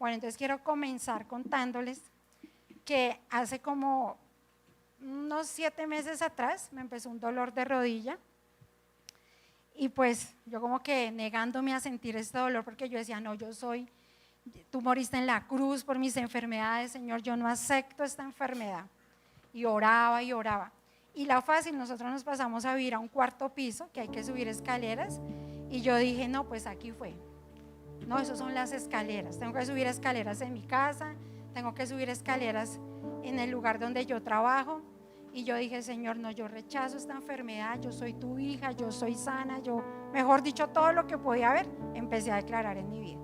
Bueno, entonces quiero comenzar contándoles que hace como unos 7 meses atrás me empezó un dolor de rodilla y pues yo como que negándome a sentir este dolor porque yo decía, no, tú moriste en la cruz por mis enfermedades, Señor, yo no acepto esta enfermedad. Y oraba y oraba. Y la fácil, nosotros nos pasamos a vivir a un 4.º piso, que hay que subir escaleras, y yo dije, no, pues aquí fue. No, eso son las escaleras, tengo que subir escaleras en mi casa, tengo que subir escaleras en el lugar donde yo trabajo. Y yo dije, Señor, no, yo rechazo esta enfermedad, yo soy tu hija, yo soy sana, mejor dicho, todo lo que podía haber, empecé a declarar en mi vida.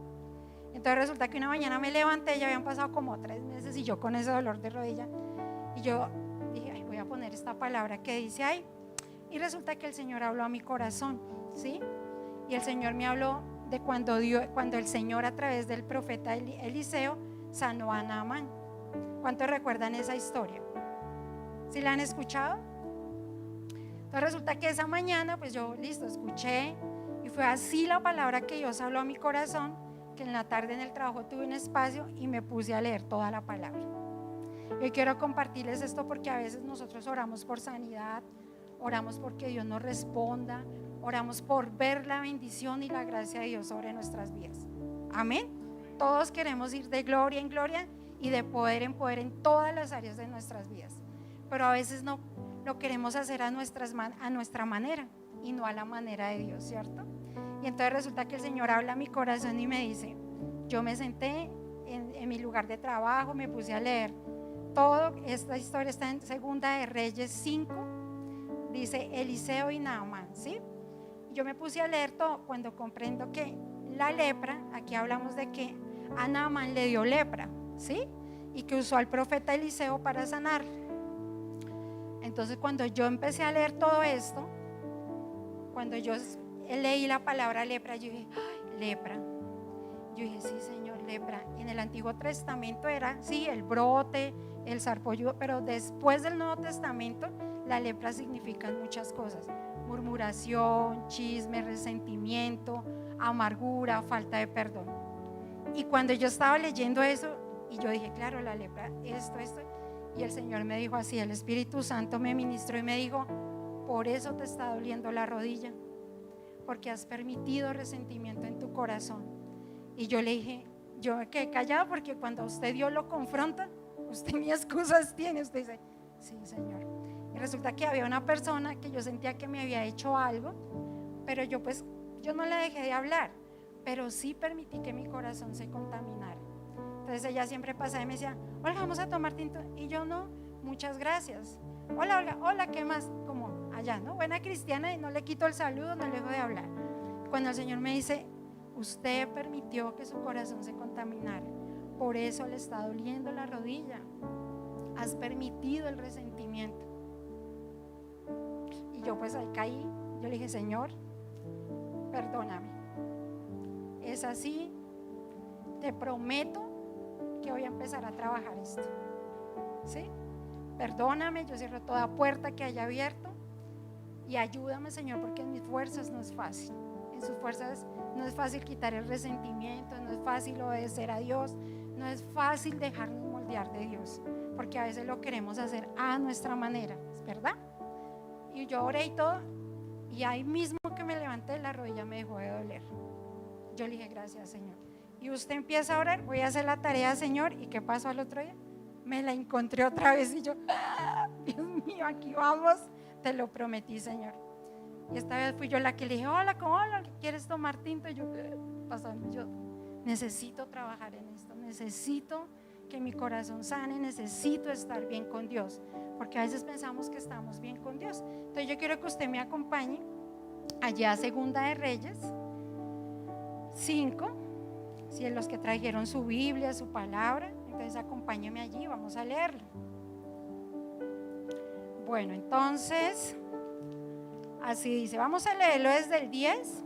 Entonces resulta que una mañana me levanté, ya habían pasado como 3 meses y yo con ese dolor de rodilla, y yo dije, ay, voy a poner esta palabra que dice ahí, y resulta que el Señor habló a mi corazón, ¿sí? Y el Señor me habló de cuando el Señor a través del profeta Eliseo sanó a Naamán. ¿Cuántos recuerdan esa historia? ¿Sí la han escuchado? Entonces resulta que esa mañana pues yo listo, escuché y fue así la palabra que Dios habló a mi corazón, que en la tarde en el trabajo tuve un espacio y me puse a leer toda la palabra. Yo quiero compartirles esto porque a veces nosotros oramos por sanidad, oramos porque Dios nos responda, oramos por ver la bendición y la gracia de Dios sobre nuestras vidas. Amén. Todos queremos ir de gloria en gloria y de poder en poder en todas las áreas de nuestras vidas, pero a veces no lo queremos hacer a nuestra manera y no a la manera de Dios, ¿cierto? Y entonces resulta que el Señor habla a mi corazón y me dice, yo me senté en mi lugar de trabajo, me puse a leer todo. Esta historia está en 2 de Reyes 5, dice Eliseo y Naamán, ¿sí? Yo me puse a leer todo cuando comprendo que la lepra, aquí hablamos de que a Naamán le dio lepra, ¿sí? Y que usó al profeta Eliseo para sanar. Entonces cuando yo empecé a leer todo esto, cuando yo leí la palabra lepra, yo dije, ¡ay, lepra! Yo dije, sí, Señor, lepra. En el Antiguo Testamento era, sí, el brote, el sarpullido, pero después del Nuevo Testamento la lepra significa muchas cosas: murmuración, chisme, resentimiento, amargura, falta de perdón. Y cuando yo estaba leyendo eso, y yo dije, claro, la lepra, esto, y el Señor me dijo así, el Espíritu Santo me ministró y me dijo, por eso te está doliendo la rodilla, porque has permitido resentimiento en tu corazón. Y yo le dije, yo me quedé callada porque cuando a usted Dios lo confronta, usted ni excusas tiene, usted dice, sí, Señor. Y resulta que había una persona que yo sentía que me había hecho algo, pero yo no le dejé de hablar, pero sí permití que mi corazón se contaminara. Entonces ella siempre pasaba y me decía, Olga, vamos a tomar tinto, y yo no, muchas gracias. Hola, Olga, hola, ¿qué más? Como allá, ¿no? Buena cristiana, y no le quito el saludo, no le dejo de hablar. Cuando el Señor me dice, usted permitió que su corazón se contaminara, por eso le está doliendo la rodilla, has permitido el resentimiento. Y yo pues ahí caí, yo le dije, Señor, perdóname, es así, te prometo que voy a empezar a trabajar esto, ¿sí? Perdóname, yo cierro toda puerta que haya abierto y ayúdame, Señor, porque en mis fuerzas no es fácil. En sus fuerzas no es fácil quitar el resentimiento, no es fácil obedecer a Dios, no es fácil dejarnos moldear de Dios, porque a veces lo queremos hacer a nuestra manera, ¿verdad? Y yo oré y todo, y ahí mismo que me levanté, la rodilla me dejó de doler. Yo le dije, gracias, Señor. Y usted empieza a orar, voy a hacer la tarea, Señor. ¿Y qué pasó al otro día? Me la encontré otra vez y yo, Dios mío, aquí vamos, te lo prometí, Señor. Y esta vez fui yo la que le dije, hola, ¿cómo hola? ¿Quieres tomar tinto? Y yo, pasando, yo necesito trabajar en esto, necesito que mi corazón sane, necesito estar bien con Dios, porque a veces pensamos que estamos bien con Dios. Entonces yo quiero que usted me acompañe allá a 2 de Reyes 5, si los que trajeron su Biblia, su palabra, entonces acompáñeme allí, vamos a leerlo. Bueno, entonces así dice, vamos a leerlo desde el 10,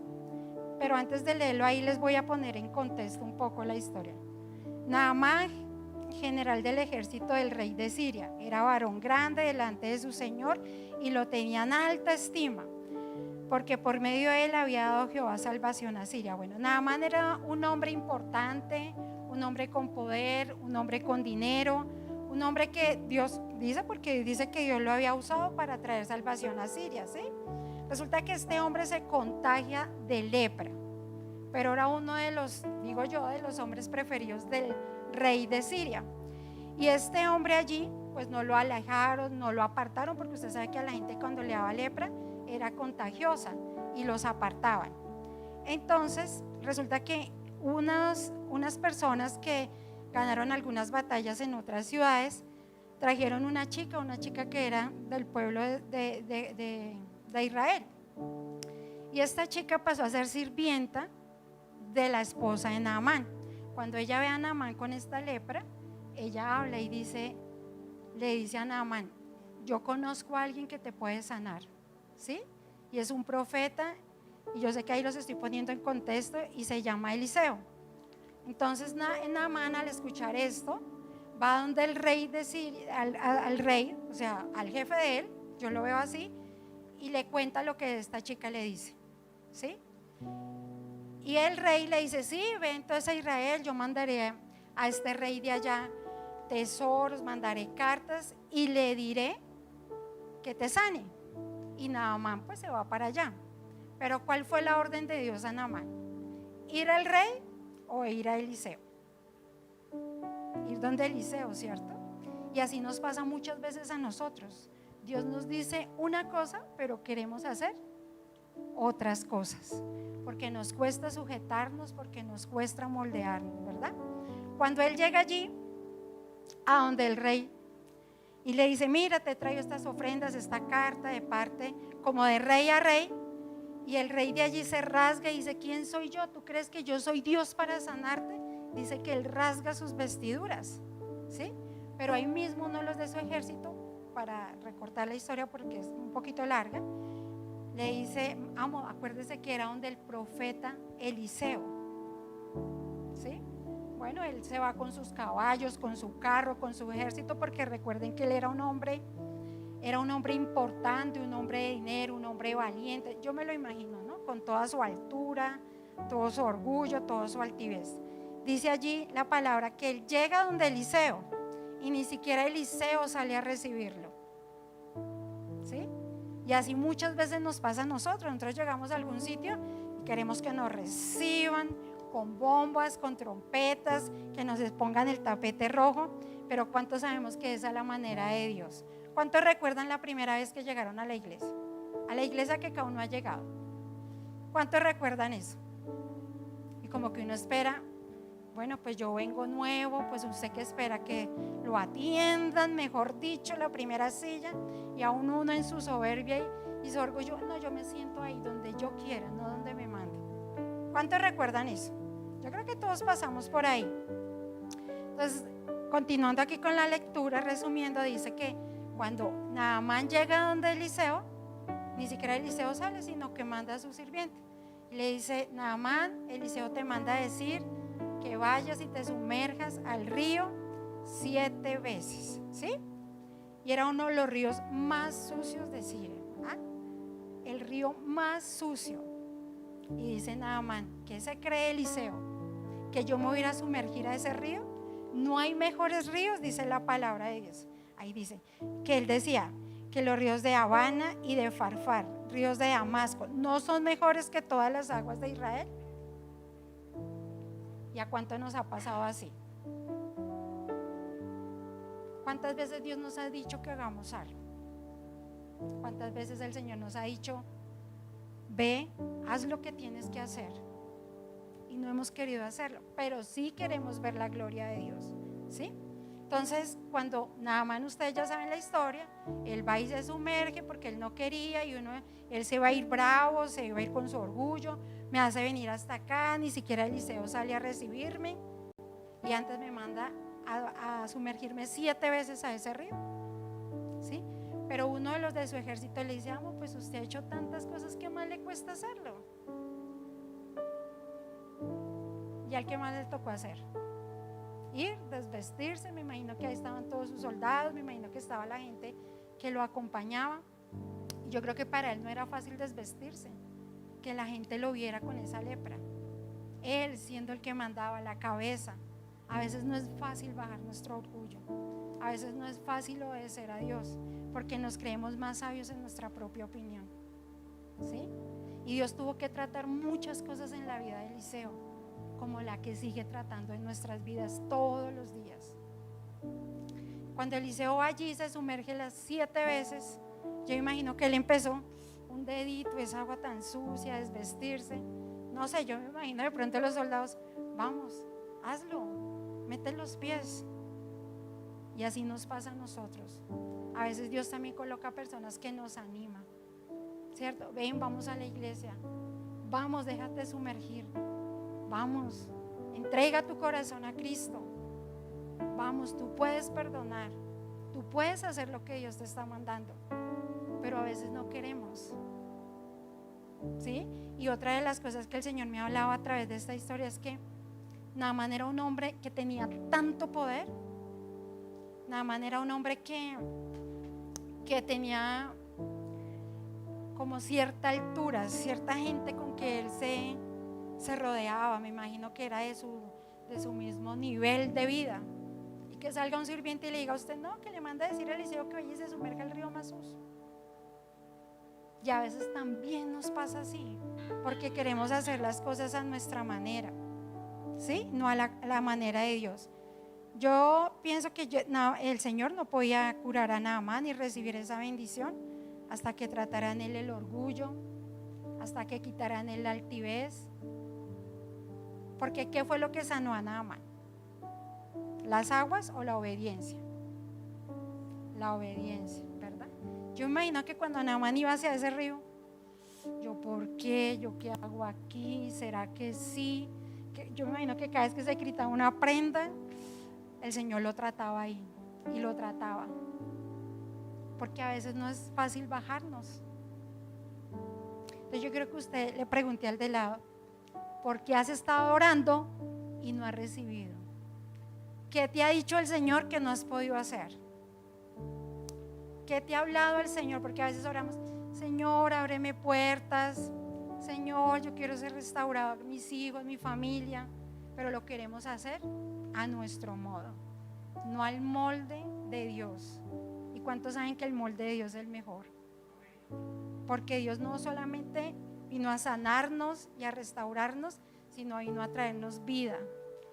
pero antes de leerlo ahí les voy a poner en contexto un poco la historia. Naamán, general del ejército del rey de Siria, era varón grande delante de su señor y lo tenía en alta estima, porque por medio de él había dado Jehová salvación a Siria. Bueno, Naamán era un hombre importante, un hombre con poder, un hombre con dinero, un hombre que Dios dice, porque dice que Dios lo había usado para traer salvación a Siria, ¿sí? Resulta que este hombre se contagia de lepra, pero era uno de los, digo yo, de los hombres preferidos del rey de Siria. Y este hombre allí, pues no lo alejaron, no lo apartaron, porque usted sabe que a la gente cuando le daba lepra era contagiosa y los apartaban. Entonces resulta que unas personas que ganaron algunas batallas en otras ciudades trajeron una chica que era del pueblo de Israel, y esta chica pasó a ser sirvienta de la esposa de Naamán. Cuando ella ve a Naamán con esta lepra, ella habla y le dice a Naamán: yo conozco a alguien que te puede sanar, ¿sí? Y es un profeta, y yo sé que ahí los estoy poniendo en contexto, y se llama Eliseo. Entonces Naamán, al escuchar esto, va donde el rey de Siria, al rey, o sea, al jefe de él, yo lo veo así, y le cuenta lo que esta chica le dice, ¿sí? Y el rey le dice: sí, ve entonces a Israel, yo mandaré a este rey de allá tesoros, mandaré cartas y le diré que te sane. Y Naamán pues se va para allá. Pero ¿cuál fue la orden de Dios a Naamán? ¿Ir al rey o ir a Eliseo? Ir donde Eliseo, ¿cierto? Y así nos pasa muchas veces a nosotros. Dios nos dice una cosa, pero queremos hacer otras cosas, porque nos cuesta sujetarnos, porque nos cuesta moldearnos, ¿verdad? Cuando él llega allí a donde el rey y le dice: mira, te traigo estas ofrendas, esta carta de parte como de rey a rey, y el rey de allí se rasga y dice: ¿quién soy yo? ¿Tú crees que yo soy Dios para sanarte? Dice que él rasga sus vestiduras, ¿sí? Pero ahí mismo uno de los de su ejército, para recortar la historia porque es un poquito larga, le dice: acuérdese que era donde el profeta Eliseo, ¿sí? Bueno, él se va con sus caballos, con su carro, con su ejército, porque recuerden que él era un hombre importante, un hombre de dinero, un hombre valiente. Yo me lo imagino, ¿no? Con toda su altura, todo su orgullo, toda su altivez. Dice allí la palabra que él llega donde Eliseo y ni siquiera Eliseo sale a recibirlo, ¿sí? Y así muchas veces nos pasa a nosotros. Nosotros llegamos a algún sitio y queremos que nos reciban con bombas, con trompetas, que nos pongan el tapete rojo, pero ¿cuántos sabemos que esa es la manera de Dios? ¿Cuántos recuerdan la primera vez que llegaron a la iglesia? A la iglesia que cada uno ha llegado. ¿Cuántos recuerdan eso? Y como que uno espera, bueno, pues yo vengo nuevo, pues usted que espera que lo atiendan, mejor dicho, la primera silla, y aún uno en su soberbia y su orgullo: no, yo me siento ahí donde yo quiera, no donde me manden. ¿Cuántos recuerdan eso? Yo creo que todos pasamos por ahí. Entonces, continuando aquí con la lectura, resumiendo, dice que cuando Naamán llega donde Eliseo, ni siquiera Eliseo sale, sino que manda a su sirviente. Y le dice: Naamán, Eliseo te manda a decir que vayas y te sumerjas al río 7 veces, ¿sí? Y era uno de los ríos más sucios de Siria, ¿ah? El río más sucio. Y dice Naamán: ¿qué se cree Eliseo? ¿Que yo me voy a ir a sumergir a ese río? No hay mejores ríos, dice la palabra de Dios. Ahí dice que él decía que los ríos de Habana y de Farfar, ríos de Damasco, ¿no son mejores que todas las aguas de Israel? ¿Y a cuánto nos ha pasado así? ¿Cuántas veces Dios nos ha dicho que hagamos algo? ¿Cuántas veces el Señor nos ha dicho: ve, haz lo que tienes que hacer? Y no hemos querido hacerlo, pero sí queremos ver la gloria de Dios, ¿sí? Entonces, cuando Naamán, ustedes ya saben la historia, él va y se sumerge porque él no quería, y él se va a ir bravo, se va a ir con su orgullo: me hace venir hasta acá, ni siquiera Eliseo sale a recibirme, y antes me manda a sumergirme 7 veces a ese río, ¿sí? Pero uno de los de su ejército le dice: pues usted ha hecho tantas cosas, ¿qué más le cuesta hacerlo? ¿Y al que más le tocó hacer? Ir, desvestirse. Me imagino que ahí estaban todos sus soldados, me imagino que estaba la gente que lo acompañaba. Y yo creo que para él no era fácil desvestirse, que la gente lo viera con esa lepra, él siendo el que mandaba la cabeza. A veces no es fácil bajar nuestro orgullo. A veces no es fácil obedecer a Dios porque nos creemos más sabios en nuestra propia opinión, ¿sí? Y Dios tuvo que tratar muchas cosas en la vida de Eliseo, como la que sigue tratando en nuestras vidas todos los días. Cuando Eliseo va allí, se sumerge las 7 veces. Yo imagino que él empezó un dedito, esa agua tan sucia, desvestirse. No sé, yo me imagino de pronto los soldados, vamos, hazlo, mete los pies. Y así nos pasa a nosotros. A veces Dios también coloca personas que nos animan, ¿cierto? Ven, vamos a la iglesia, vamos, déjate sumergir, vamos, entrega tu corazón a Cristo, vamos, tú puedes perdonar, tú puedes hacer lo que Dios te está mandando, pero a veces no queremos, ¿sí? Y otra de las cosas que el Señor me hablaba a través de esta historia es que Naamán era un hombre que tenía tanto poder. Naamán era un hombre que tenía como cierta altura, cierta gente con que él se rodeaba. Me imagino que era de su mismo nivel de vida. Y que salga un sirviente y le diga a usted, no, que le manda a decir a Eliseo que vaya y se sumerja al río más sucio. Y a veces también nos pasa así, porque queremos hacer las cosas a nuestra manera, ¿sí? No a la manera de Dios. Yo pienso que el Señor no podía curar a Naamán y recibir esa bendición hasta que trataran él el orgullo, hasta que quitaran el altivez. Porque ¿qué fue lo que sanó a Naamán? ¿Las aguas o la obediencia? La obediencia, ¿verdad? Yo imagino que cuando Naamán iba hacia ese río, yo, ¿por qué? ¿Yo qué hago aquí? ¿Será que sí? Yo me imagino que cada vez que se gritaba una prenda, el Señor lo trataba ahí y lo trataba, porque a veces no es fácil bajarnos. Entonces yo creo que usted le pregunte al de lado, ¿por qué has estado orando y no has recibido? ¿Qué te ha dicho el Señor que no has podido hacer? ¿Qué te ha hablado el Señor? Porque a veces oramos, Señor, ábreme puertas, Señor, yo quiero ser restaurado, mis hijos, mi familia, pero lo queremos hacer a nuestro modo, no al molde de Dios. ¿Y cuántos saben que el molde de Dios es el mejor? Porque Dios no solamente vino a sanarnos y a restaurarnos, sino vino a traernos vida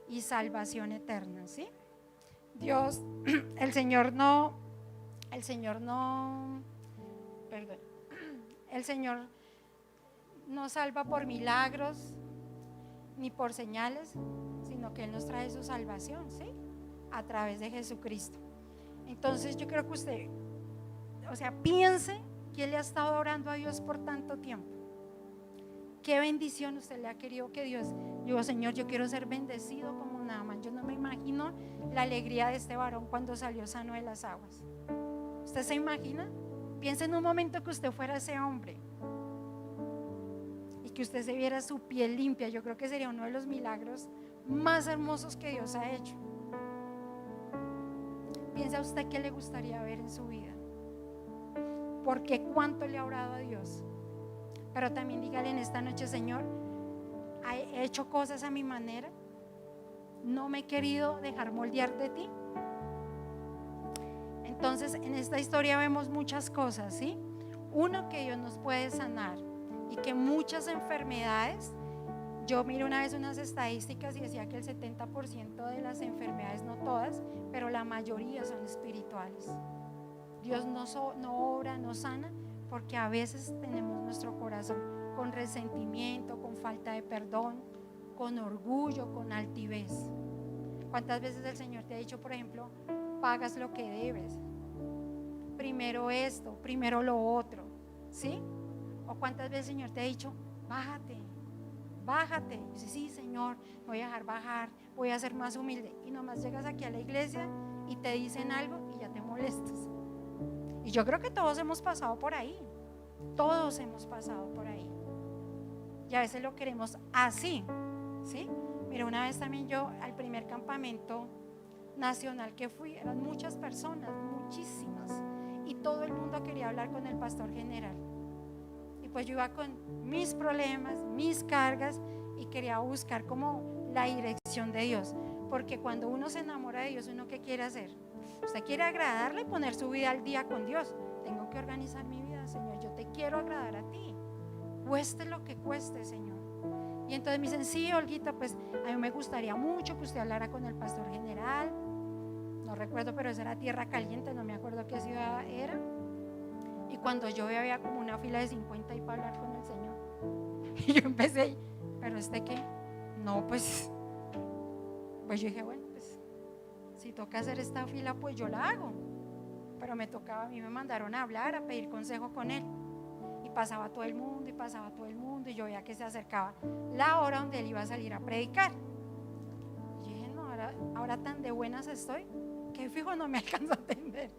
y salvación eterna, ¿sí? Dios, el Señor no, perdón, el Señor no salva por milagros ni por señales, sino que Él nos trae su salvación, ¿sí? A través de Jesucristo. Entonces yo creo que usted, piense que le ha estado orando a Dios por tanto tiempo. Qué bendición usted le ha querido que Dios. Yo, Señor, yo quiero ser bendecido como Naamán. Yo no me imagino la alegría de este varón cuando salió sano de las aguas. ¿Usted se imagina? Piensa en un momento que usted fuera ese hombre y que usted se viera su piel limpia. Yo creo que sería uno de los milagros más hermosos que Dios ha hecho. ¿Piensa usted qué le gustaría ver en su vida? Porque cuánto le ha orado a Dios. Pero también dígale en esta noche, Señor, he hecho cosas a mi manera, no me he querido dejar moldear de ti. Entonces en esta historia vemos muchas cosas, ¿sí? Uno, que Dios nos puede sanar y que muchas enfermedades, yo miré una vez unas estadísticas y decía que el 70% de las enfermedades, no todas, pero la mayoría son espirituales. Dios no obra, no sana, porque a veces tenemos nuestro corazón con resentimiento, con falta de perdón, con orgullo, con altivez. ¿Cuántas veces el Señor te ha dicho, por ejemplo, pagas lo que debes? Primero esto, primero lo otro, ¿sí? O cuántas veces el Señor te ha dicho, bájate. Y dices, sí, Señor, voy a dejar bajar, voy a ser más humilde. Y nomás llegas aquí a la iglesia y te dicen algo y ya te molestas. Y yo creo que todos hemos pasado por ahí. Todos hemos pasado por ahí. Y a veces lo queremos así, ¿sí? Mira, una vez también yo al primer campamento nacional que fui, eran muchas personas, muchísimas. Y todo el mundo quería hablar con el pastor general. Y pues yo iba con mis problemas, mis cargas y quería buscar como la dirección de Dios. Porque cuando uno se enamora de Dios, ¿uno qué quiere hacer? Usted quiere agradarle y poner su vida al día con Dios. Tengo que organizar mi vida, Señor. Yo te quiero agradar a ti. Cueste lo que cueste, Señor. Y entonces me dicen, sí, Olguita, pues a mí me gustaría mucho que usted hablara con el pastor general. No recuerdo, pero esa era Tierra Caliente, no me acuerdo qué ciudad era. Y cuando yo había como una fila de 50 ahí para hablar con el Señor. Y yo empecé, ¿pero qué? No, pues yo dije, bueno, pues si toca hacer esta fila, pues yo la hago. Pero me tocaba, a mí me mandaron a hablar, a pedir consejo con él. Y pasaba todo el mundo, y pasaba todo el mundo, y yo veía que se acercaba la hora donde él iba a salir a predicar. Y dije, no, ahora tan de buenas estoy, que fijo no me alcanzo a atender.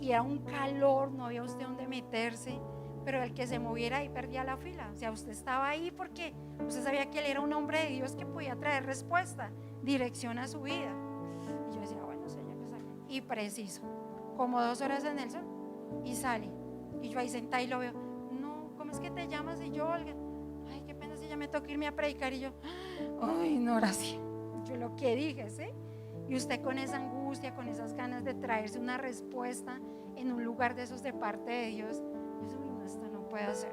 Y era un calor, no había usted dónde meterse, pero el que se moviera ahí perdía la fila. O sea, usted estaba ahí porque usted sabía que él era un hombre de Dios que podía traer respuesta, dirección a su vida. Y yo decía, bueno, Señor, y preciso, como 2 horas en el sol, y sale. Y yo ahí sentada y lo veo, no, ¿cómo es que te llamas? Y yo, Olga, ay, qué pena si ya me toca irme a predicar. Y yo, ay, no, ahora sí. Yo lo que dije, ¿sí? Y usted con esa angustia, con esas ganas de traerse una respuesta en un lugar de esos de parte de Dios. Yo dije, uy, no, esto no puedo hacer.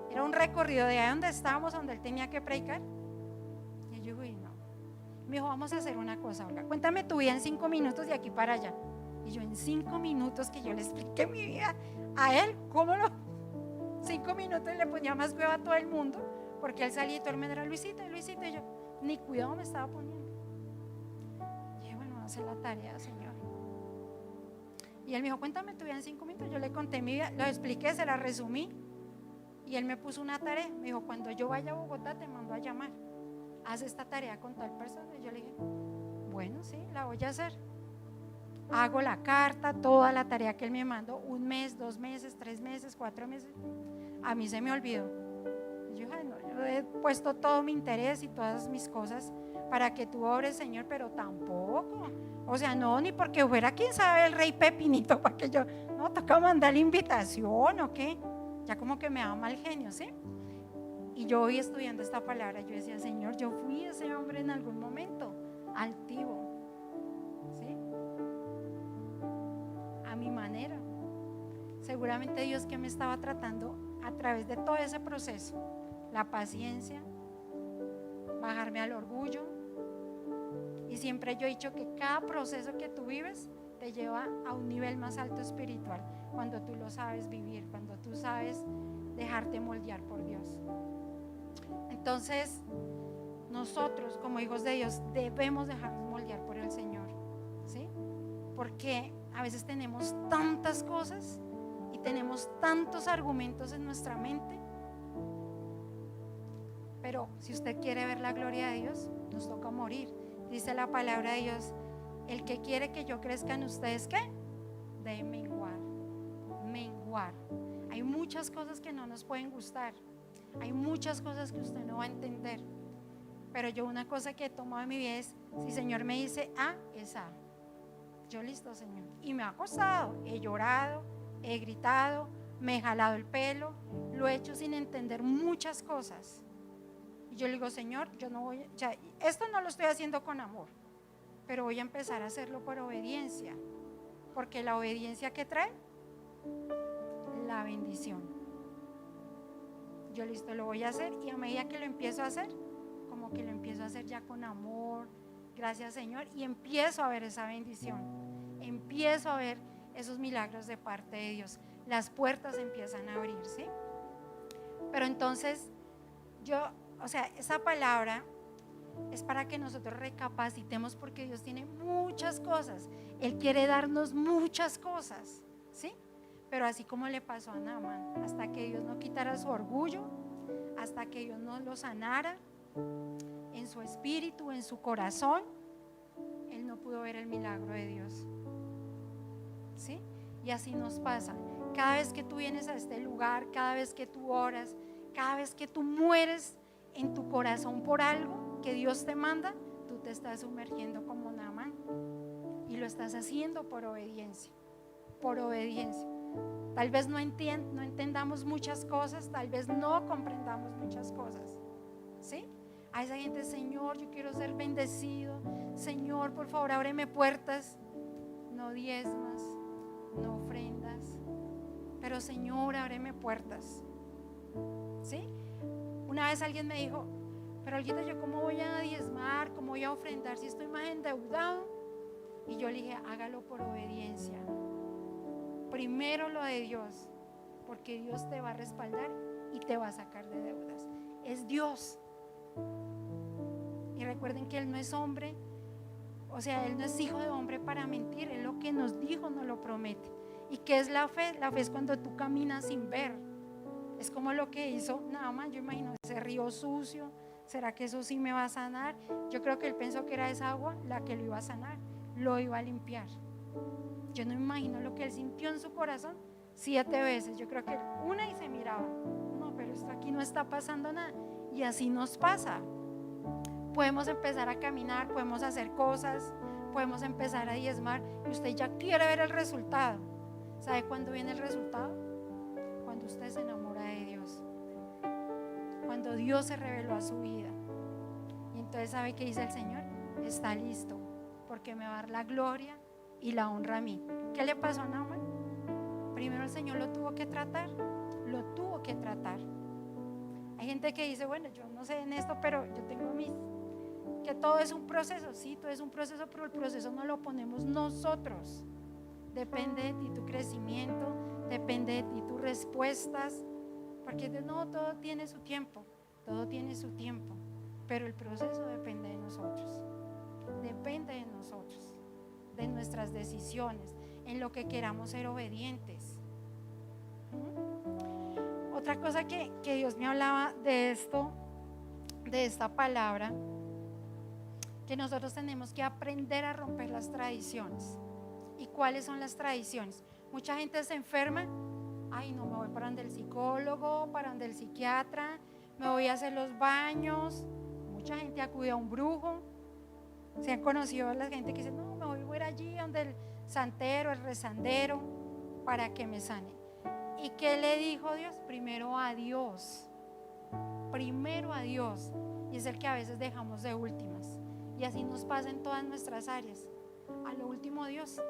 Era un recorrido de ahí donde estábamos, donde él tenía que predicar. Y yo, uy, no. Me dijo, vamos a hacer una cosa, Olga, cuéntame tu vida en 5 minutos de aquí para allá. Y yo, en 5 minutos que yo le expliqué mi vida a él, ¿cómo no? 5 minutos y le ponía más cueva a todo el mundo, porque él salía y todo el mundo era Luisito, y yo ni cuidado me estaba poniendo. Y dije, bueno, vamos a hacer la tarea, Señor. Y él me dijo, cuéntame tu vida en 5 minutos. Yo le conté mi vida, lo expliqué, se la resumí. Y él me puso una tarea, me dijo, cuando yo vaya a Bogotá te mando a llamar, haz esta tarea con tal persona. Y yo le dije, bueno, sí, la voy a hacer. Hago la carta, toda la tarea que él me mandó, 1 mes, 2 meses, 3 meses, 4 meses. A mí se me olvidó. Yo he puesto todo mi interés y todas mis cosas para que tú obres, Señor, pero tampoco. O sea, no, ni porque fuera quién sabe el rey Pepinito, para que yo, no, toca mandar la invitación o qué. Ya como que me da mal genio, ¿sí? Y yo hoy estudiando esta palabra, yo decía, Señor, yo fui ese hombre en algún momento, altivo. Mi manera. Seguramente Dios que me estaba tratando a través de todo ese proceso, la paciencia, bajarme al orgullo. Y siempre yo he dicho que cada proceso que tú vives te lleva a un nivel más alto espiritual, cuando tú lo sabes vivir, cuando tú sabes dejarte moldear por Dios. Entonces nosotros como hijos de Dios debemos dejarnos moldear por el Señor, ¿sí? Porque a veces tenemos tantas cosas y tenemos tantos argumentos en nuestra mente, pero si usted quiere ver la gloria de Dios, nos toca morir. Dice la palabra de Dios, el que quiere que yo crezca en ustedes, ¿qué? De menguar. Hay muchas cosas que no nos pueden gustar, hay muchas cosas que usted no va a entender, pero yo una cosa que he tomado en mi vida es, si el Señor me dice A, es A. Yo listo, Señor. Y me ha costado, he llorado, he gritado, me he jalado el pelo, lo he hecho sin entender muchas cosas. Y yo le digo, Señor, yo no voy, o sea, esto no lo estoy haciendo con amor, pero voy a empezar a hacerlo por obediencia, porque la obediencia que trae, la bendición. Yo listo, lo voy a hacer, y a medida que lo empiezo a hacer, como que lo empiezo a hacer ya con amor. Gracias, Señor, y empiezo a ver esa bendición, empiezo a ver esos milagros de parte de Dios, las puertas empiezan a abrir, ¿sí? Pero entonces o sea, esa palabra es para que nosotros recapacitemos, porque Dios tiene muchas cosas, Él quiere darnos muchas cosas, ¿sí? Pero así como le pasó a Naamán, hasta que Dios no quitara su orgullo, hasta que Dios no lo sanara en su espíritu, en su corazón, él no pudo ver el milagro de Dios, ¿sí? Y así nos pasa. Cada vez que tú vienes a este lugar, cada vez que tú oras, cada vez que tú mueres en tu corazón por algo que Dios te manda, tú te estás sumergiendo como Naamán, y lo estás haciendo por obediencia, por obediencia. Tal vez no entendamos muchas cosas, tal vez no comprendamos muchas cosas, ¿sí? A esa gente, Señor, yo quiero ser bendecido, Señor, por favor, ábreme puertas. No diezmas, no ofrendas, pero Señor, ábreme puertas. ¿Sí? Una vez alguien me dijo, pero Olguita, ¿yo cómo voy a diezmar? ¿Cómo voy a ofrendar si estoy más endeudado? Y yo le dije, hágalo por obediencia. Primero lo de Dios, porque Dios te va a respaldar y te va a sacar de deudas. Es Dios. Y recuerden que Él no es hombre, o sea, Él no es hijo de hombre para mentir. Él lo que nos dijo nos lo promete. ¿Y qué es la fe? La fe es cuando tú caminas sin ver. Es como lo que hizo Naamán. Yo imagino ese río sucio. ¿Será que eso sí me va a sanar? Yo creo que él pensó que era esa agua la que lo iba a sanar, lo iba a limpiar. Yo no me imagino lo que él sintió en su corazón 7 veces. Yo creo que una y se miraba, no, pero esto aquí no está pasando nada. Y así nos pasa. Podemos empezar a caminar, podemos hacer cosas, podemos empezar a diezmar y usted ya quiere ver el resultado. ¿Sabe cuándo viene el resultado? Cuando usted se enamora de Dios, cuando Dios se reveló a su vida. Y entonces, ¿sabe qué dice el Señor? Está listo, porque me va a dar la gloria y la honra a mí. ¿Qué le pasó a Naamán? Primero el Señor lo tuvo que tratar. Lo tuvo que tratar. Hay gente que dice, bueno, yo no sé en esto, pero yo tengo que todo es un proceso. Sí, todo es un proceso, pero el proceso no lo ponemos nosotros. Depende de ti tu crecimiento, depende de ti tus respuestas, porque no, todo tiene su tiempo, todo tiene su tiempo, pero el proceso depende de nosotros, depende de nosotros, de nuestras decisiones, en lo que queramos ser obedientes. Otra cosa que Dios me hablaba de esto, de esta palabra, que nosotros tenemos que aprender a romper las tradiciones. ¿Y cuáles son las tradiciones? Mucha gente se enferma, ay no, me voy para donde el psicólogo, para donde el psiquiatra, me voy a hacer los baños. Mucha gente acude a un brujo. Se han conocido a la gente que dice, no, me voy a ir allí donde el santero, el rezandero, para que me sane. ¿Y qué le dijo Dios? Primero a Dios, primero a Dios. Y es el que a veces dejamos de últimas. Y así nos pasa en todas nuestras áreas. A lo último Dios.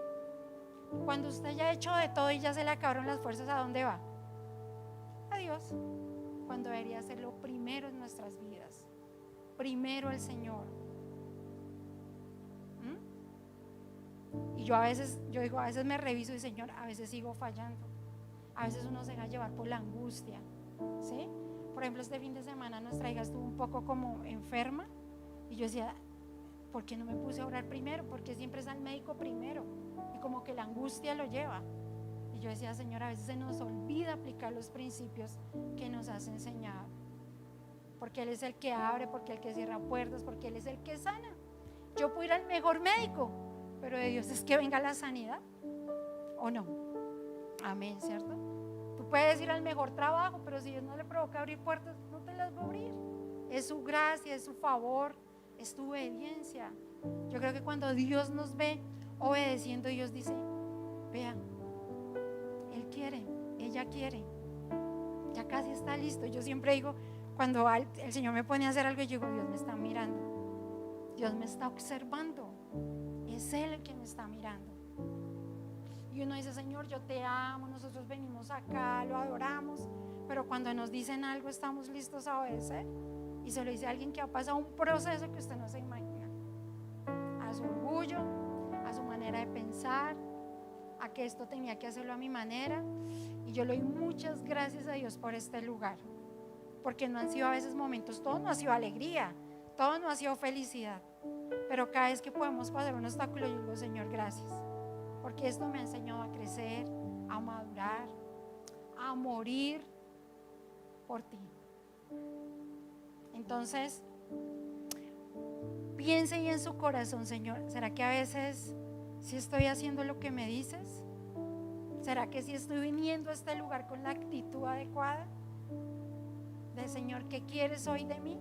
Cuando usted ya ha hecho de todo y ya se le acabaron las fuerzas, ¿a dónde va? A Dios. Cuando debería ser lo primero en nuestras vidas. Primero el Señor. Y yo digo, a veces me reviso y Señor, a veces sigo fallando. A veces uno se deja llevar por la angustia, ¿sí? Por ejemplo, este fin de semana nuestra hija estuvo un poco como enferma y yo decía, ¿por qué no me puse a orar primero? Porque siempre es al médico primero y como que la angustia lo lleva. Y yo decía, Señor, a veces se nos olvida aplicar los principios que nos has enseñado, porque Él es el que abre, porque Él que cierra puertas, porque Él es el que sana. Yo puedo ir al mejor médico, pero de Dios es que venga la sanidad, ¿o no? Amén, ¿cierto? Tú puedes ir al mejor trabajo, pero si Dios no le provoca abrir puertas, no te las va a abrir. Es su gracia, es su favor, es tu obediencia. Yo creo que cuando Dios nos ve obedeciendo, Dios dice, vea, Él quiere, ella quiere, ya casi está listo. Yo siempre digo, cuando el Señor me pone a hacer algo, yo digo, Dios me está mirando, Dios me está observando, es Él el que me está mirando. Y uno dice, Señor, yo te amo, nosotros venimos acá, lo adoramos, pero cuando nos dicen algo estamos listos a obedecer. Y se lo dice a alguien que ha pasado un proceso que usted no se imagina, a su orgullo, a su manera de pensar, a que esto tenía que hacerlo a mi manera. Y yo le doy muchas gracias a Dios por este lugar, porque no han sido a veces momentos, todo no ha sido alegría, todo no ha sido felicidad, pero cada vez que podemos pasar un obstáculo, yo digo, Señor, gracias, porque esto me ha enseñado a crecer, a madurar, a morir por ti. Entonces, piense y en su corazón, Señor, ¿será que a veces sí estoy haciendo lo que me dices? ¿Será que sí estoy viniendo a este lugar con la actitud adecuada? De Señor, ¿qué quieres hoy de mí?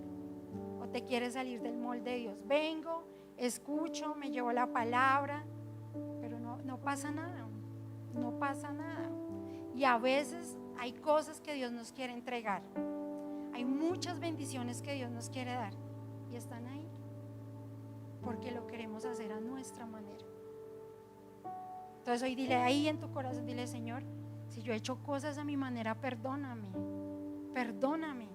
¿O te quieres salir del molde de Dios? Vengo, escucho, me llevo la palabra, pero no pasa nada, no pasa nada. Y a veces hay cosas que Dios nos quiere entregar. Hay muchas bendiciones que Dios nos quiere dar y están ahí, porque lo queremos hacer a nuestra manera. Entonces hoy dile ahí en tu corazón, dile: Señor, si yo he hecho cosas a mi manera, perdóname, perdóname.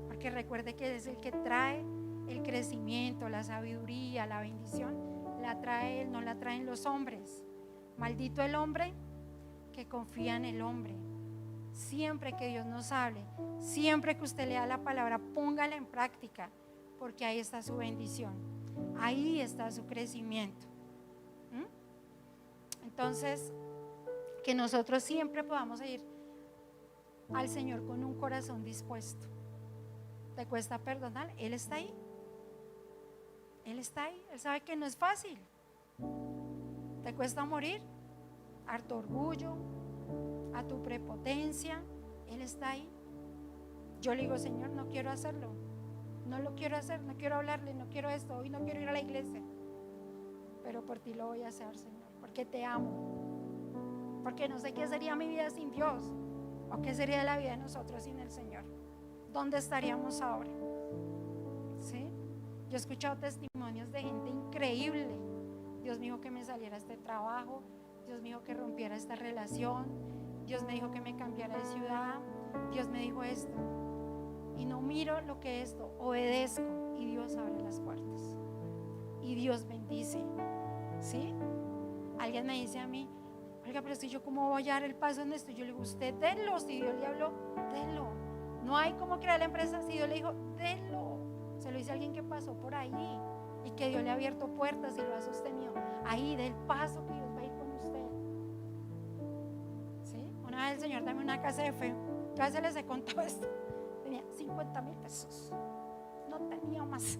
Porque recuerde que es el que trae el crecimiento, la sabiduría, la bendición, la trae Él, no la traen los hombres. Maldito el hombre que confía en el hombre. Siempre que Dios nos hable, siempre que usted lea la palabra, póngala en práctica, porque ahí está su bendición, ahí está su crecimiento. Entonces, que nosotros siempre podamos ir al Señor con un corazón dispuesto. ¿Te cuesta perdonar? Él está ahí. Él está ahí. Él sabe que no es fácil. ¿Te cuesta morir? A tu orgullo, a tu prepotencia. Él está ahí. Yo le digo: Señor, no quiero hacerlo. No lo quiero hacer, no quiero hablarle, no quiero esto. Hoy no quiero ir a la iglesia. Pero por ti lo voy a hacer, Señor, porque te amo. Porque no sé qué sería mi vida sin Dios, o qué sería la vida de nosotros sin el Señor. ¿Dónde estaríamos ahora? ¿Sí? Yo he escuchado testimonios de gente increíble. Dios me dijo que me saliera este trabajo, Dios me dijo que rompiera esta relación, Dios me dijo que me cambiara de ciudad, Dios me dijo esto. Y no miro lo que es esto, obedezco y Dios abre las puertas. Y Dios bendice. ¿Sí? Alguien me dice a mí: oiga, pero si yo cómo voy a dar el paso en esto. Yo le digo: usted délo, si Dios le habló, délo. No hay cómo crear la empresa. Si Dios le dijo, délo. Se lo dice a alguien que pasó por ahí y que Dios le ha abierto puertas y lo ha sostenido. Ahí, del paso que Dios va a ir con usted. ¿Sí? Una vez el Señor dame una casa de fe. Yo a veces les he contado esto. Tenía 50,000 pesos, no tenía más.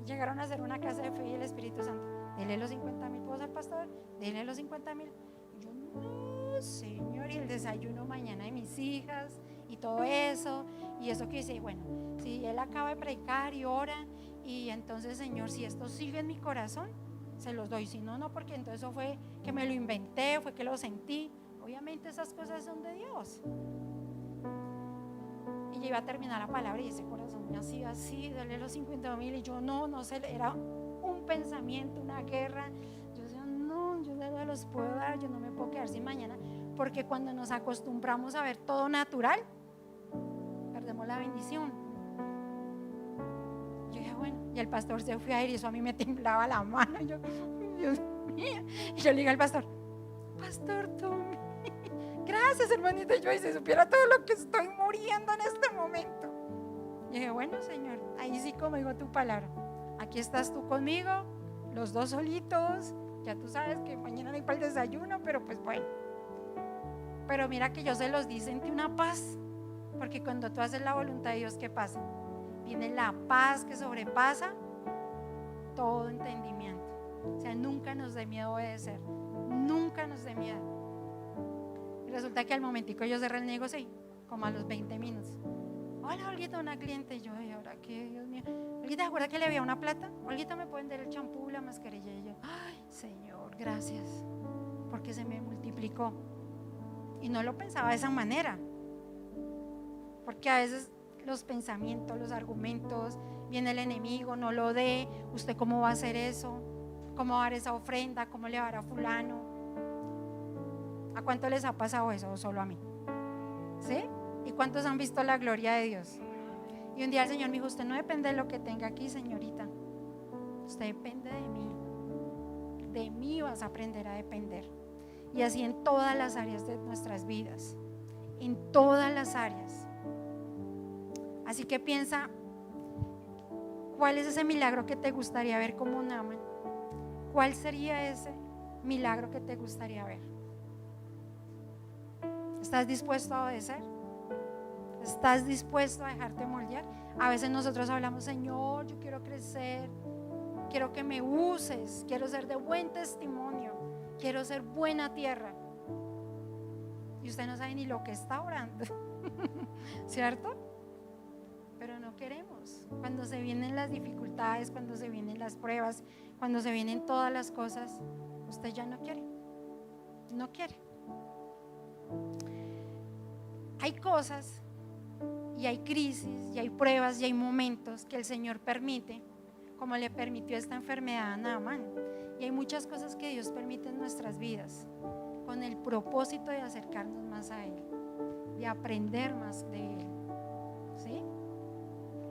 Llegaron a hacer una casa de fe y el Espíritu Santo: dele los 50,000, ¿puedo ser pastor? Dele los 50,000. Y yo: no, Señor, y el desayuno mañana de mis hijas y todo eso. Y eso que dice: bueno, si Él acaba de predicar y ora, y entonces, Señor, si esto sigue en mi corazón, se los doy. Si no, no, porque entonces eso fue que me lo inventé, fue que lo sentí. Obviamente esas cosas son de Dios. Y yo iba a terminar la palabra y ese corazón me hacía así: dale los 50,000. Y yo no sé, era un pensamiento, una guerra. Yo decía: no, yo no los puedo dar, yo no me puedo quedar sin mañana. Porque cuando nos acostumbramos a ver todo natural, perdemos la bendición. Yo dije: bueno, y el pastor se fue a ir y eso a mí me temblaba la mano. Yo: Dios mío. Y yo le digo al pastor: Pastor Tommy, gracias, hermanita. Yo, y si supiera todo lo que estoy muriendo en este momento. Y dije: bueno, Señor, ahí sí, como digo tu palabra, aquí estás tú conmigo, los dos solitos. Ya tú sabes que mañana no hay para el desayuno, pero pues bueno. Pero mira que yo se los di, sentí una paz. Porque cuando tú haces la voluntad de Dios, ¿qué pasa? Viene la paz que sobrepasa todo entendimiento. O sea, nunca nos dé miedo obedecer, nunca nos dé miedo. Y resulta que al momentico yo cerré el negocio, como a los 20 minutos: hola, Olguita, una cliente. Y yo: ¿y ahora qué? Dios mío. Olguita, ¿te acuerdas que le había una plata? Olguita, ¿me pueden dar el champú, la mascarilla? Y yo: ay, Señor, gracias, porque se me multiplicó. Y no lo pensaba de esa manera, porque a veces los pensamientos, los argumentos, viene el enemigo: no lo dé, usted cómo va a hacer eso, cómo va a dar esa ofrenda, cómo le va a dar a fulano. ¿A cuánto les ha pasado eso o solo a mí? ¿Sí? ¿Y cuántos han visto la gloria de Dios? Y un día el Señor me dijo: usted no depende de lo que tenga aquí, señorita, usted depende de mí. De mí vas a aprender a depender. Y así en todas las áreas de nuestras vidas, en todas las áreas. Así que piensa, ¿cuál es ese milagro que te gustaría ver como Naaman? ¿Cuál sería ese milagro que te gustaría ver? ¿Estás dispuesto a obedecer? ¿Estás dispuesto a dejarte moldear? A veces nosotros hablamos: Señor, yo quiero crecer, quiero que me uses, quiero ser de buen testimonio, quiero ser buena tierra. Y usted no sabe ni lo que está orando, ¿cierto? Pero no queremos. Cuando se vienen las dificultades, cuando se vienen las pruebas, cuando se vienen todas las cosas, usted ya no quiere. No quiere. Hay cosas y hay crisis y hay pruebas y hay momentos que el Señor permite como le permitió esta enfermedad a Naamán. Y hay muchas cosas que Dios permite en nuestras vidas con el propósito de acercarnos más a Él, de aprender más de Él, ¿sí?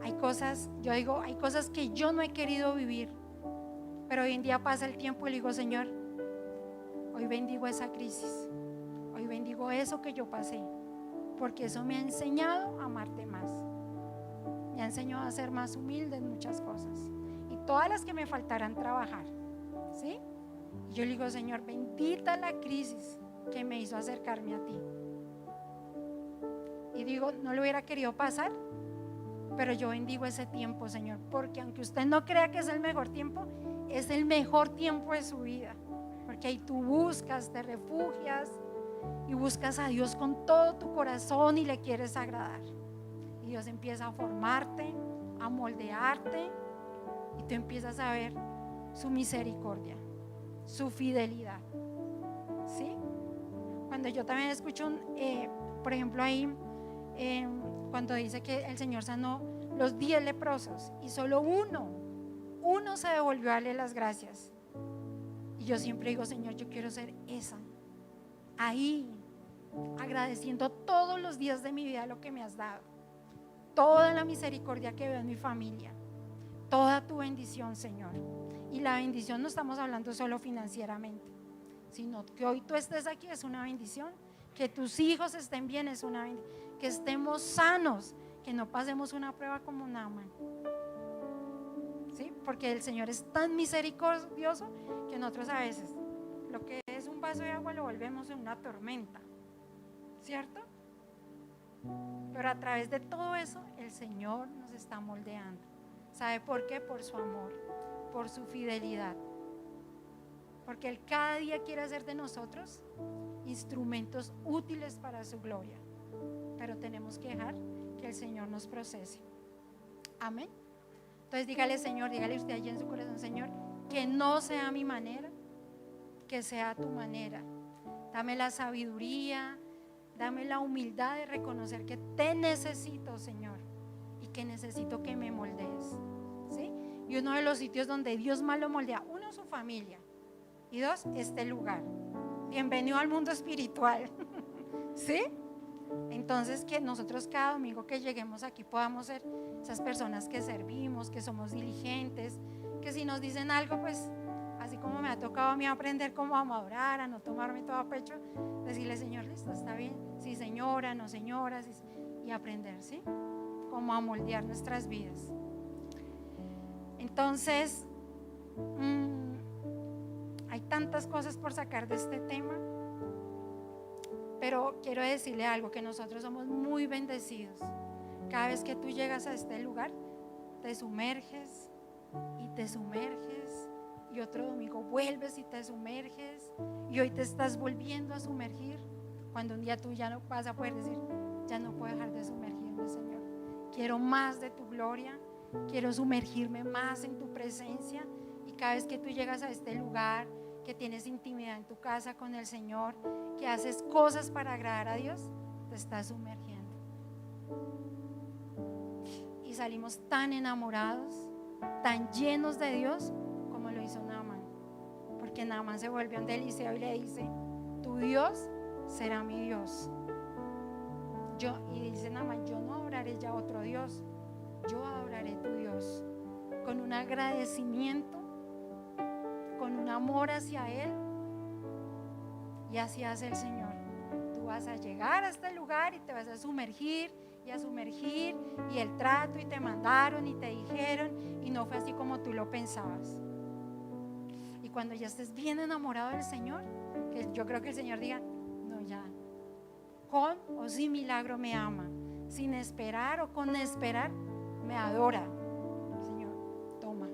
Hay cosas, yo digo, hay cosas que yo no he querido vivir, pero hoy en día pasa el tiempo y le digo, Señor, hoy bendigo esa crisis, hoy bendigo eso que yo pasé, porque eso me ha enseñado a amarte más, me ha enseñado a ser más humilde en muchas cosas y todas las que me faltarán trabajar, ¿sí? Y yo le digo, Señor, bendita la crisis que me hizo acercarme a ti. Y digo, no lo hubiera querido pasar, pero yo bendigo ese tiempo, Señor, porque aunque usted no crea que es el mejor tiempo, es el mejor tiempo de su vida, porque ahí tú buscas, te refugias y buscas a Dios con todo tu corazón y le quieres agradar. Y Dios empieza a formarte, a moldearte, y tú empiezas a ver su misericordia, su fidelidad, ¿sí? Cuando yo también escucho, por ejemplo, ahí, cuando dice que el Señor sanó los 10 leprosos y solo uno se devolvió a darle las gracias. Y yo siempre digo, Señor, yo quiero ser esa, ahí, agradeciendo todos los días de mi vida lo que me has dado, toda la misericordia que veo en mi familia, toda tu bendición, Señor. Y la bendición no estamos hablando solo financieramente, sino que hoy tú estés aquí es una bendición, que tus hijos estén bien es una bendición, que estemos sanos, que no pasemos una prueba como Naamán, ¿sí? Porque el Señor es tan misericordioso que nosotros a veces lo que es un vaso de agua lo volvemos en una tormenta, ¿cierto? Pero a través de todo eso el Señor nos está moldeando. ¿Sabe por qué? Por su amor, por su fidelidad, porque Él cada día quiere hacer de nosotros instrumentos útiles para su gloria, pero tenemos que dejar que el Señor nos procese. Amén. Entonces dígale, Señor, dígale usted allí en su corazón, Señor, que no sea mi manera, que sea tu manera. Dame la sabiduría, dame la humildad de reconocer que te necesito, Señor, y que necesito que me moldees, ¿sí? Y uno de los sitios donde Dios más lo moldea, uno, su familia, y dos, este lugar. Bienvenido al mundo espiritual, ¿sí? Entonces que nosotros cada domingo que lleguemos aquí podamos ser esas personas que servimos, que somos diligentes, que si nos dicen algo, pues así como me ha tocado a mí aprender cómo vamos a orar, a no tomarme todo a pecho, decirle, Señor, listo, está bien, sí señora, no señora, sí, y aprender, ¿sí? Cómo a moldear nuestras vidas. Entonces, hay tantas cosas por sacar de este tema, pero quiero decirle algo, que nosotros somos muy bendecidos. Cada vez que tú llegas a este lugar, te sumerges y te sumerges, y otro domingo vuelves y te sumerges, y hoy te estás volviendo a sumergir, cuando un día tú ya no vas a poder decir, ya no puedo dejar de sumergirme, Señor, quiero más de tu gloria, quiero sumergirme más en tu presencia. Y cada vez que tú llegas a este lugar, que tienes intimidad en tu casa con el Señor, que haces cosas para agradar a Dios, te estás sumergiendo. Y salimos tan enamorados, tan llenos de Dios, como lo hizo Naamán. Porque Naamán se vuelve a un Eliseo y le dice, tu Dios será mi Dios. Y dice Naamán, yo no adoraré ya otro Dios, yo adoraré tu Dios, con un agradecimiento, con un amor hacia Él. Y así hace el Señor. Tú vas a llegar a este lugar y te vas a sumergir y a sumergir, y el trato, y te mandaron y te dijeron, y no fue así como tú lo pensabas. Y cuando ya estés bien enamorado del Señor, que yo creo que el Señor diga, no, ya, con o sin milagro me ama, sin esperar o con esperar me adora. Señor, toma,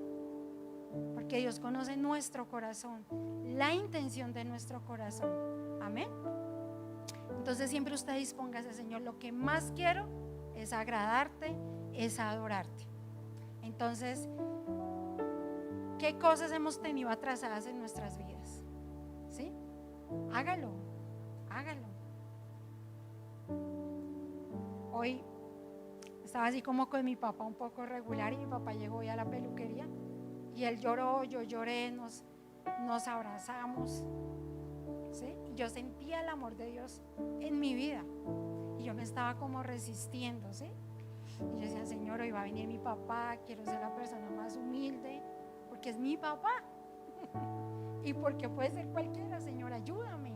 porque Dios conoce nuestro corazón, la intención de nuestro corazón. Amén. Entonces siempre usted dispóngase, Señor, lo que más quiero es agradarte, es adorarte. Entonces, ¿qué cosas hemos tenido atrasadas en nuestras vidas? ¿Sí? Hágalo, hágalo. Hoy estaba así como con mi papá un poco regular, y mi papá llegó hoy a la peluquería Y él lloró, yo lloré, nos abrazamos, ¿sí? Y yo sentía el amor de Dios en mi vida. Y yo me estaba como resistiendo, ¿sí? Y yo decía, Señor, hoy va a venir mi papá, quiero ser la persona más humilde, porque es mi papá. Y porque puede ser cualquiera, Señor, ayúdame.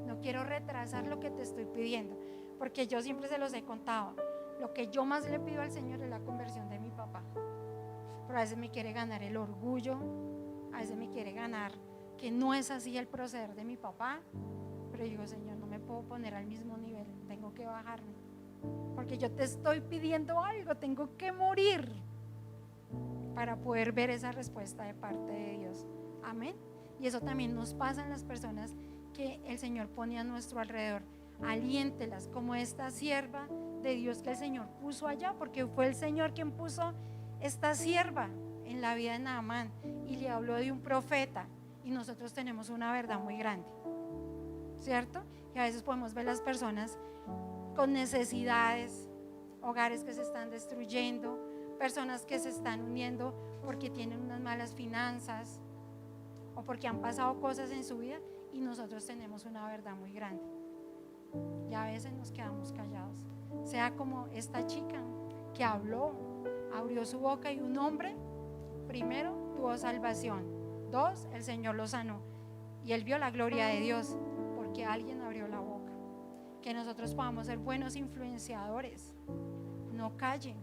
No quiero retrasar lo que te estoy pidiendo, porque yo siempre se los he contado. Lo que yo más le pido al Señor es la conversión de mi papá. Pero a veces me quiere ganar el orgullo, a veces me quiere ganar que no es así el proceder de mi papá. Pero digo, Señor, no me puedo poner al mismo nivel, tengo que bajarme, porque yo te estoy pidiendo algo, tengo que morir para poder ver esa respuesta de parte de Dios. Amén. Y eso también nos pasa en las personas que el Señor pone a nuestro alrededor. Aliéntelas como esta sierva de Dios que el Señor puso allá, porque fue el Señor quien puso esta sierva en la vida de Naamán y le habló de un profeta. Y nosotros tenemos una verdad muy grande, ¿cierto? Y a veces podemos ver las personas con necesidades, hogares que se están destruyendo, personas que se están uniendo porque tienen unas malas finanzas o porque han pasado cosas en su vida, y nosotros tenemos una verdad muy grande. Y a veces nos quedamos callados. Sea como esta chica que habló, abrió su boca, y un hombre, primero, tuvo salvación. 2, el Señor lo sanó. Y él vio la gloria de Dios porque alguien abrió la boca. Que nosotros podamos ser buenos influenciadores. No callen.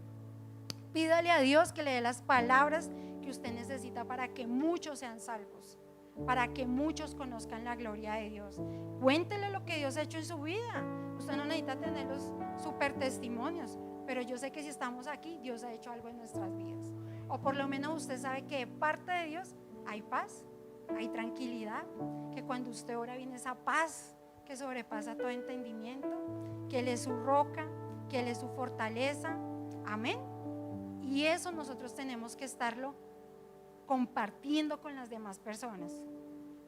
Pídale a Dios que le dé las palabras que usted necesita para que muchos sean salvos, para que muchos conozcan la gloria de Dios. Cuéntele lo que Dios ha hecho en su vida. Usted no necesita tener los super testimonios, pero yo sé que si estamos aquí, Dios ha hecho algo en nuestras vidas. O por lo menos usted sabe que de parte de Dios hay paz, hay tranquilidad, que cuando usted ora viene esa paz que sobrepasa todo entendimiento, que Él es su roca, que Él es su fortaleza. Amén. Y eso nosotros tenemos que estarlo compartiendo con las demás personas,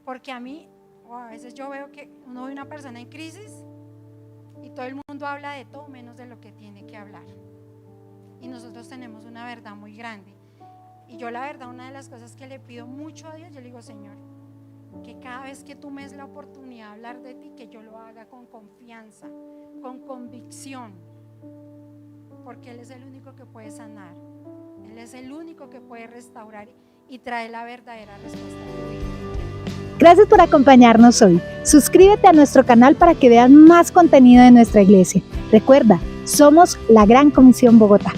porque a mí, a veces yo veo que uno ve una persona en crisis y todo el mundo habla de todo menos de lo que tiene que hablar. Y nosotros tenemos una verdad muy grande. Y yo la verdad, una de las cosas que le pido mucho a Dios, yo le digo, Señor, que cada vez que tú me des la oportunidad de hablar de ti, que yo lo haga con confianza, con convicción, porque Él es el único que puede sanar, Él es el único que puede restaurar y traer la verdadera respuesta a tu vida. Gracias por acompañarnos hoy. Suscríbete a nuestro canal para que veas más contenido de nuestra iglesia. Recuerda, somos la Gran Comisión Bogotá.